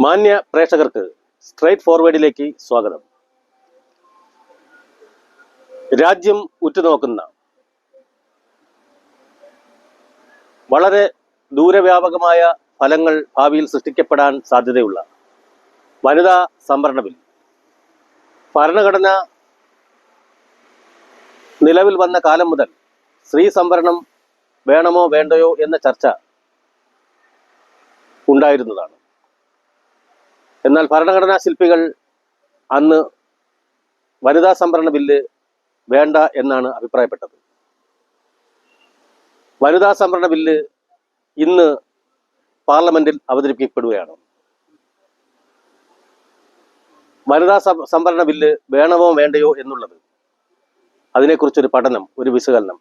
മാന്യ പ്രേക്ഷകർക്ക് സ്ട്രൈറ്റ് ഫോർവേഡിലേക്ക് സ്വാഗതം. രാജ്യം ഉറ്റുനോക്കുന്ന വളരെ ദൂരവ്യാപകമായ ഫലങ്ങൾ ഭാവിയിൽ സൃഷ്ടിക്കപ്പെടാൻ സാധ്യതയുള്ള വനിതാ സംവരണ ബിൽ ഭരണഘടന നിലവിൽ വന്ന കാലം മുതൽ സ്ത്രീ സംവരണം വേണമോ വേണ്ടയോ എന്ന ചർച്ച ഉണ്ടായിരുന്നതാണ്. എന്നാൽ ഭരണഘടനാ ശില്പികൾ അന്ന് വനിതാ സംവരണ ബില്ല് വേണ്ട എന്നാണ് അഭിപ്രായപ്പെട്ടത്. വനിതാ സംവരണ ബില്ല് ഇന്ന് പാർലമെന്റിൽ അവതരിപ്പിക്കപ്പെടുകയാണ്. വനിതാ സംവരണ ബില്ല് വേണമോ വേണ്ടയോ എന്നുള്ളത്, അതിനെക്കുറിച്ചൊരു പഠനം, ഒരു വിശകലനം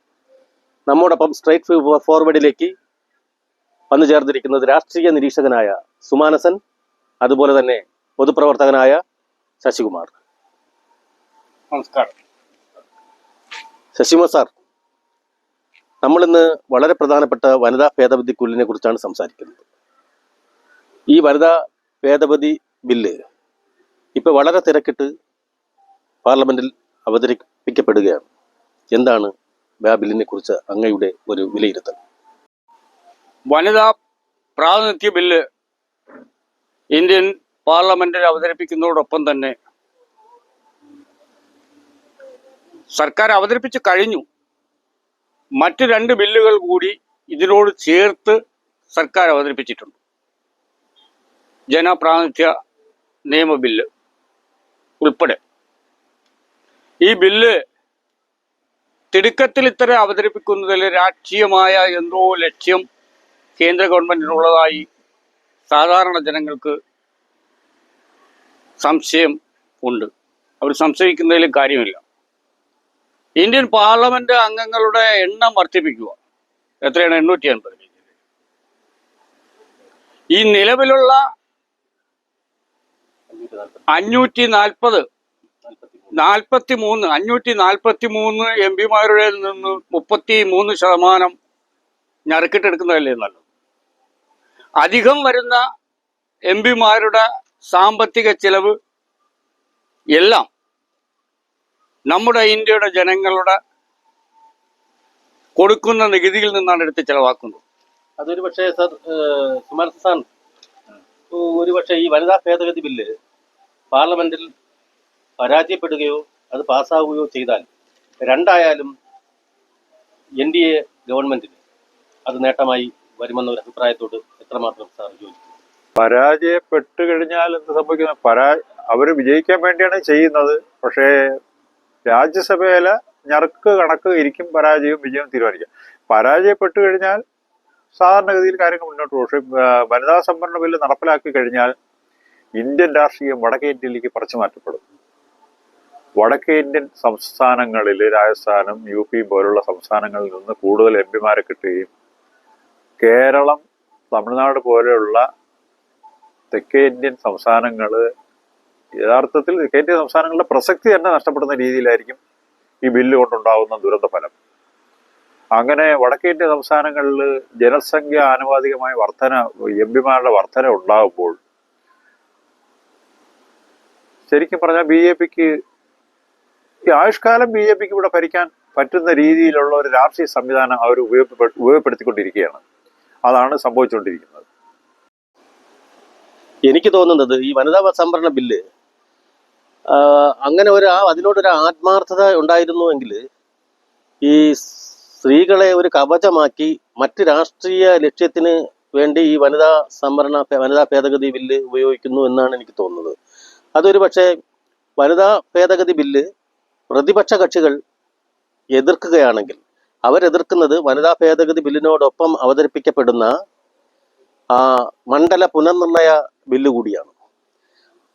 നമ്മോടൊപ്പം സ്ട്രൈറ്റ് ഫോർവേഡിലേക്ക് വന്നു ചേർന്നിരിക്കുന്നത് രാഷ്ട്രീയ നിരീക്ഷകനായ സുമാനസൻ, അതുപോലെ തന്നെ പൊതുപ്രവർത്തകനായ ശശികുമാർ. നമസ്കാരം. ശശികുമാർ സാർ, നമ്മളിന്ന് വളരെ പ്രധാനപ്പെട്ട വനിതാ ഭേദഗതി ബില്ലിനെ കുറിച്ചാണ് സംസാരിക്കുന്നത്. ഈ വനിതാ ഭേദഗതി ബില്ല് ഇപ്പൊ വളരെ തിരക്കിട്ട് പാർലമെന്റിൽ അവതരിപ്പിക്കപ്പെടുകയാണ്. എന്താണ് ആ ബില്ലിനെ കുറിച്ച് അങ്ങയുടെ ഒരു വിലയിരുത്തൽ? വനിതാ പ്രാതിനിധ്യ ബില്ല് ഇന്ത്യൻ പാർലമെന്റിൽ അവതരിപ്പിക്കുന്നതോടൊപ്പം തന്നെ സർക്കാർ അവതരിപ്പിച്ച് കഴിഞ്ഞു. മറ്റ് 2 ബില്ലുകൾ കൂടി ഇതിനോട് ചേർത്ത് സർക്കാർ അവതരിപ്പിച്ചിട്ടുണ്ട്. ജനപ്രാതിനിധ്യ നിയമ ബില്ല് ഉൾപ്പെടെ. ഈ ബില്ല് തിടുക്കത്തിൽ ഇത്തരം അവതരിപ്പിക്കുന്നതിൽ രാഷ്ട്രീയമായ എന്തോ ലക്ഷ്യം കേന്ദ്ര ഗവൺമെന്റിനുള്ളതായി സാധാരണ ജനങ്ങൾക്ക് സംശയം ഉണ്ട്. അവർ സംശയിക്കുന്നതിൽ കാര്യമില്ല. ഇന്ത്യൻ പാർലമെന്റ് അംഗങ്ങളുടെ എണ്ണം വർദ്ധിപ്പിക്കുക. എത്രയാണ്? 850. ഈ നിലവിലുള്ള 543 എം പിമാരുടെ നിന്ന് 33% ഞറുക്കിട്ടെടുക്കുന്നതല്ലേ നല്ലത്. അധികം വരുന്ന എം പിമാരുടെ സാമ്പത്തിക ചെലവ് എല്ലാം നമ്മുടെ ഇന്ത്യയുടെ ജനങ്ങളുടെ കൊടുക്കുന്ന നികുതിയിൽ നിന്നാണ് എടുത്ത് ചെലവാക്കുന്നത്. അതൊരു പക്ഷേ സർ, സുമാനസൻ, ഒരുപക്ഷെ ഈ വനിതാ ഭേദഗതി ബില്ല് പാർലമെന്റിൽ പരാജയപ്പെടുകയോ അത് പാസ്സാവുകയോ ചെയ്താൽ രണ്ടായാലും NDA ഗവൺമെന്റിന് അത് നേട്ടമായി വരുമെന്ന ഒരു അഭിപ്രായത്തോട് എത്രമാത്രം സാർ യോജിക്കുന്നു? പരാജയപ്പെട്ടു കഴിഞ്ഞാൽ എന്ത് സംഭവിക്കുന്നത്? അവര് വിജയിക്കാൻ വേണ്ടിയാണ് ചെയ്യുന്നത്. പക്ഷേ രാജ്യസഭയിലെ ഞറുക്ക് കണക്ക് ഇരിക്കും പരാജയവും വിജയവും തീരുമാനിക്കാം. പരാജയപ്പെട്ടു കഴിഞ്ഞാൽ സാധാരണഗതിയിൽ കാര്യങ്ങൾ മുന്നോട്ട് പോകും. പക്ഷേ വനിതാ സംവരണ ബില്ല് നടപ്പിലാക്കി കഴിഞ്ഞാൽ ഇന്ത്യൻ രാഷ്ട്രീയം വടക്കേ ഇന്ത്യയിലേക്ക് പറിച്ചു മാറ്റപ്പെടും. വടക്കേ ഇന്ത്യൻ സംസ്ഥാനങ്ങളിൽ, രാജസ്ഥാനും UP പോലുള്ള സംസ്ഥാനങ്ങളിൽ നിന്ന് കൂടുതൽ MP മാരെ കിട്ടുകയും കേരളം, തമിഴ്നാട് പോലെയുള്ള തെക്കേ ഇന്ത്യൻ സംസ്ഥാനങ്ങൾ, യഥാർത്ഥത്തിൽ തെക്കേ ഇന്ത്യൻ സംസ്ഥാനങ്ങളുടെ പ്രസക്തി തന്നെ നഷ്ടപ്പെടുന്ന രീതിയിലായിരിക്കും ഈ ബില്ല് കൊണ്ടുണ്ടാകുന്ന ദുരന്ത ഫലം. അങ്ങനെ വടക്കേ ഇന്ത്യൻ സംസ്ഥാനങ്ങളിൽ ജനസംഖ്യ ആനുപാതികമായ വർധന, MP മാരുടെ വർധന ഉണ്ടാകുമ്പോൾ ശരിക്കും പറഞ്ഞാൽ BJPക്ക് ഈ ആയുഷ്കാലം BJPക്ക് ഇവിടെ ഭരിക്കാൻ പറ്റുന്ന രീതിയിലുള്ള ഒരു രാഷ്ട്രീയ സംവിധാനം അവർ ഉപയോഗപ്പെടുത്തിക്കൊണ്ടിരിക്കുകയാണ്. അതാണ് സംഭവിച്ചുകൊണ്ടിരിക്കുന്നത്. എനിക്ക് തോന്നുന്നത് ഈ വനിതാ സംവരണ ബില്ല് അങ്ങനെ അതിനോടൊരു ആത്മാർത്ഥത ഉണ്ടായിരുന്നുവെങ്കിൽ ഈ സ്ത്രീകളെ ഒരു കവചമാക്കി മറ്റ് രാഷ്ട്രീയ ലക്ഷ്യത്തിന് വേണ്ടി ഈ വനിതാ ഭേദഗതി ബില്ല് ഉപയോഗിക്കുന്നു എന്നാണ് എനിക്ക് തോന്നുന്നത്. അതൊരു പക്ഷേ വനിതാ ഭേദഗതി ബില്ല് പ്രതിപക്ഷ കക്ഷികൾ എതിർക്കുകയാണെങ്കിൽ അവരെതിർക്കുന്നത് വനിതാ ഭേദഗതി ബില്ലിനോടൊപ്പം അവതരിപ്പിക്കപ്പെടുന്ന മണ്ഡല പുനർനിർണയ ബില്ല് കൂടിയാണ്.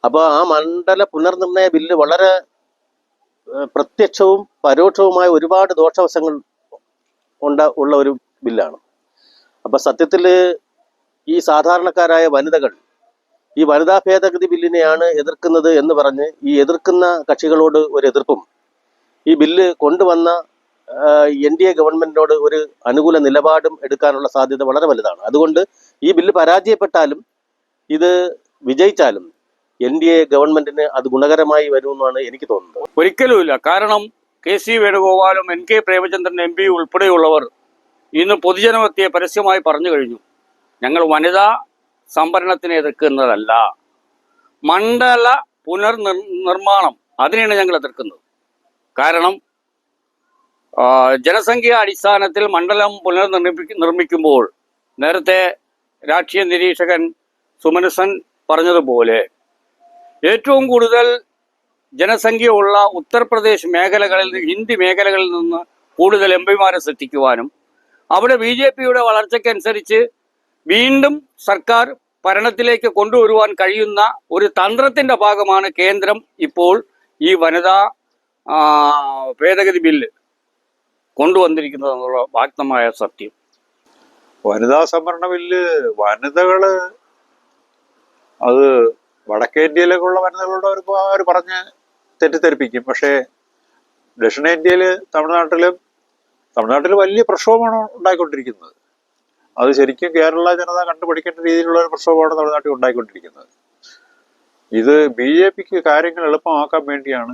അപ്പോൾ ആ മണ്ഡല പുനർനിർണയ ബില്ല് വളരെ പ്രത്യക്ഷവും പരോക്ഷവുമായ ഒരുപാട് ദോഷവശങ്ങൾ ഉള്ള ഒരു ബില്ലാണ്. അപ്പം സത്യത്തിൽ ഈ സാധാരണക്കാരായ വനിതകൾ ഈ വനിതാ ഭേദഗതി ബില്ലിനെയാണ് എതിർക്കുന്നത് എന്ന് പറഞ്ഞ് ഈ എതിർക്കുന്ന കക്ഷികളോട് ഒരു എതിർപ്പും ഈ ബില്ല് കൊണ്ടുവന്ന NDA ഗവൺമെന്റിനോട് ഒരു അനുകൂല നിലപാടും എടുക്കാനുള്ള സാധ്യത വളരെ വലുതാണ്. അതുകൊണ്ട് ഈ ബില്ല് പരാജയപ്പെട്ടാലും ഇത് വിജയിച്ചാലും NDA ഗവൺമെന്റിന് അത് ഗുണകരമായി വരുമെന്നാണ് എനിക്ക് തോന്നുന്നത്. ഒരിക്കലുമില്ല. കാരണം KC വേണുഗോപാലും NK പ്രേമചന്ദ്രൻ MP ഉൾപ്പെടെയുള്ളവർ ഇന്ന് പൊതുജനമധ്യേ പരസ്യമായി പറഞ്ഞു കഴിഞ്ഞു, ഞങ്ങൾ വനിതാ സംവരണത്തിനെ എതിർക്കുന്നതല്ല, മണ്ഡല പുനർനിർമ്മാണം അതിനെയാണ് ഞങ്ങൾ എതിർക്കുന്നത്. കാരണം ജനസംഖ്യാ അടിസ്ഥാനത്തിൽ മണ്ഡലം നിർമ്മിക്കുമ്പോൾ നേരത്തെ രാഷ്ട്രീയ നിരീക്ഷകൻ സുമനസൻ പറഞ്ഞതുപോലെ ഏറ്റവും കൂടുതൽ ജനസംഖ്യയുള്ള ഉത്തർപ്രദേശ് മേഖലകളിൽ, ഹിന്ദി മേഖലകളിൽ നിന്ന് കൂടുതൽ MP-മാരെ സൃഷ്ടിക്കുവാനും അവിടെ BJPയുടെ വളർച്ചയ്ക്കനുസരിച്ച് വീണ്ടും സർക്കാർ ഭരണത്തിലേക്ക് കൊണ്ടുവരുവാൻ കഴിയുന്ന ഒരു തന്ത്രത്തിന്റെ ഭാഗമാണ് കേന്ദ്രം ഇപ്പോൾ ഈ വനിതാ ഭേദഗതി ബില്ല് കൊണ്ടുവന്നിരിക്കുന്നത് എന്നുള്ള വ്യക്തമായ സത്യം. വനിതാ സംവരണ ബില്ല് വനിതകള് അത് വടക്കേന്ത്യയിലേക്കുള്ള വനിതകളുടെ അവർ പറഞ്ഞ് തെറ്റിദ്ധരിപ്പിക്കും. പക്ഷേ ദക്ഷിണേന്ത്യയില് തമിഴ്നാട്ടിൽ വലിയ പ്രക്ഷോഭമാണ് ഉണ്ടായിക്കൊണ്ടിരിക്കുന്നത്. അത് ശരിക്കും കേരള ജനത കണ്ടുപിടിക്കേണ്ട രീതിയിലുള്ള ഒരു പ്രക്ഷോഭമാണ് തമിഴ്നാട്ടിൽ ഉണ്ടായിക്കൊണ്ടിരിക്കുന്നത്. ഇത് BJPക്ക് കാര്യങ്ങൾ എളുപ്പമാക്കാൻ വേണ്ടിയാണ്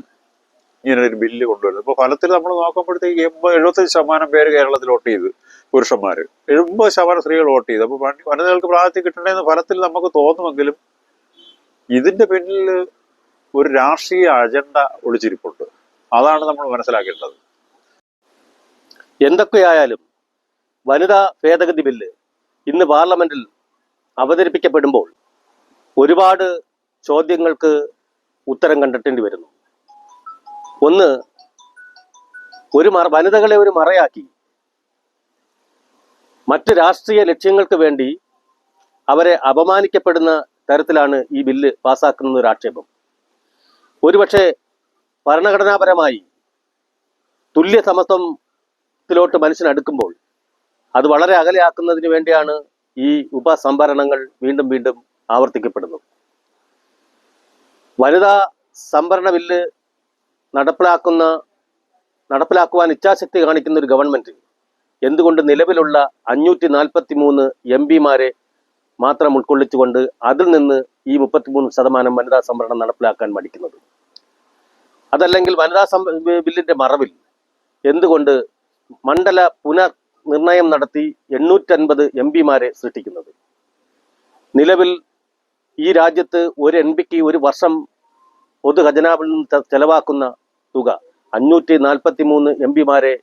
ഇങ്ങനെ ഒരു ബില്ല് കൊണ്ടുവരുന്നത്. ഇപ്പോൾ ഫലത്തിൽ നമ്മൾ നോക്കുമ്പോഴത്തേക്ക് 75% പേര് കേരളത്തിൽ വോട്ട് ചെയ്ത്, പുരുഷന്മാര് 70% സ്ത്രീകൾ വോട്ട് ചെയ്തു. അപ്പോൾ വനിതകൾക്ക് പ്രാതിനിധ്യം കിട്ടണമെന്ന് ഫലത്തിൽ നമുക്ക് തോന്നുമെങ്കിലും ഇതിന്റെ പിന്നിൽ ഒരു രാഷ്ട്രീയ അജണ്ട ഒളിച്ചിരിപ്പുണ്ട്. അതാണ് നമ്മൾ മനസ്സിലാക്കേണ്ടത്. എന്തൊക്കെയായാലും വനിതാ ഭേദഗതി ബില്ല് ഇന്ന് പാർലമെന്റിൽ അവതരിപ്പിക്കപ്പെടുമ്പോൾ ഒരുപാട് ചോദ്യങ്ങൾക്ക് ഉത്തരം കണ്ടെത്തേണ്ടി വരുന്നു. ഒന്ന്, വനിതകളെ ഒരു മറയാക്കി മറ്റ് രാഷ്ട്രീയ ലക്ഷ്യങ്ങൾക്ക് വേണ്ടി അവരെ അപമാനിക്കപ്പെടുന്ന തരത്തിലാണ് ഈ ബില്ല് പാസ്സാക്കുന്ന ഒരു ആക്ഷേപം. ഒരുപക്ഷെ ഭരണഘടനാപരമായി തുല്യ സമത്വത്തിലോട്ട് മനുഷ്യനടുക്കുമ്പോൾ അത് വളരെ അകലെയാക്കുന്നതിന് വേണ്ടിയാണ് ഈ ഉപസംവരണങ്ങൾ വീണ്ടും വീണ്ടും ആവർത്തിക്കപ്പെടുന്നത്. വനിതാ സംവരണ ബില്ല് നടപ്പിലാക്കുവാൻ ഇച്ഛാശക്തി കാണിക്കുന്ന ഒരു ഗവൺമെന്റ് എന്തുകൊണ്ട് നിലവിലുള്ള 543 MP-മാരെ മാത്രം ഉൾക്കൊള്ളിച്ചുകൊണ്ട് അതിൽ നിന്ന് ഈ 33% വനിതാ സംവരണം നടപ്പിലാക്കാൻ മടിക്കുന്നത്? അതല്ലെങ്കിൽ വനിതാ ബില്ലിന്റെ മറവിൽ എന്തുകൊണ്ട് മണ്ഡല പുനർനിർണയം നടത്തി 850 MP-മാരെ സൃഷ്ടിക്കുന്നത്? നിലവിൽ ഈ രാജ്യത്ത് ഒരു MP-ക്ക് ഒരു വർഷം പൊതു ഖജനാവിൽ നിന്ന് ചെലവാക്കുന്ന തുക 543 MP-മാരെ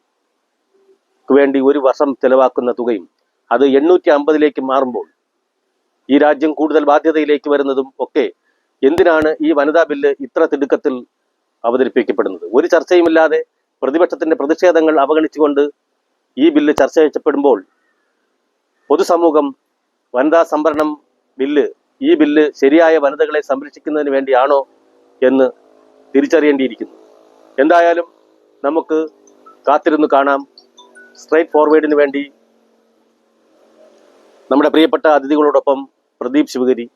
വേണ്ടി ഒരു വർഷം ചെലവാക്കുന്ന തുകയും അത് 850 മാറുമ്പോൾ ഈ രാജ്യം കൂടുതൽ ബാധ്യതയിലേക്ക് വരുന്നതും ഒക്കെ എന്തിനാണ് ഈ വനിതാ ബില്ല് ഇത്ര തിടുക്കത്തിൽ അവതരിപ്പിക്കപ്പെടുന്നത്? ഒരു ചർച്ചയുമില്ലാതെ പ്രതിപക്ഷത്തിന്റെ പ്രതിഷേധങ്ങൾ അവഗണിച്ചുകൊണ്ട് ഈ ബില്ല് ചർച്ച ചെയ്യപ്പെടുമ്പോൾ പൊതുസമൂഹം വനിതാ സംവരണം ഈ ബില്ല് ശരിയായ വനിതകളെ സംരക്ഷിക്കുന്നതിന് വേണ്ടിയാണോ എന്ന് തിരിച്ചറിയേണ്ടിയിരിക്കുന്നു. എന്തായാലും നമുക്ക് കാത്തിരുന്ന് കാണാം. സ്ട്രൈറ്റ് ഫോർവേഡിന് വേണ്ടി നമ്മുടെ പ്രിയപ്പെട്ട അതിഥികളോടൊപ്പം പ്രദീപ് ശിവഗിരി.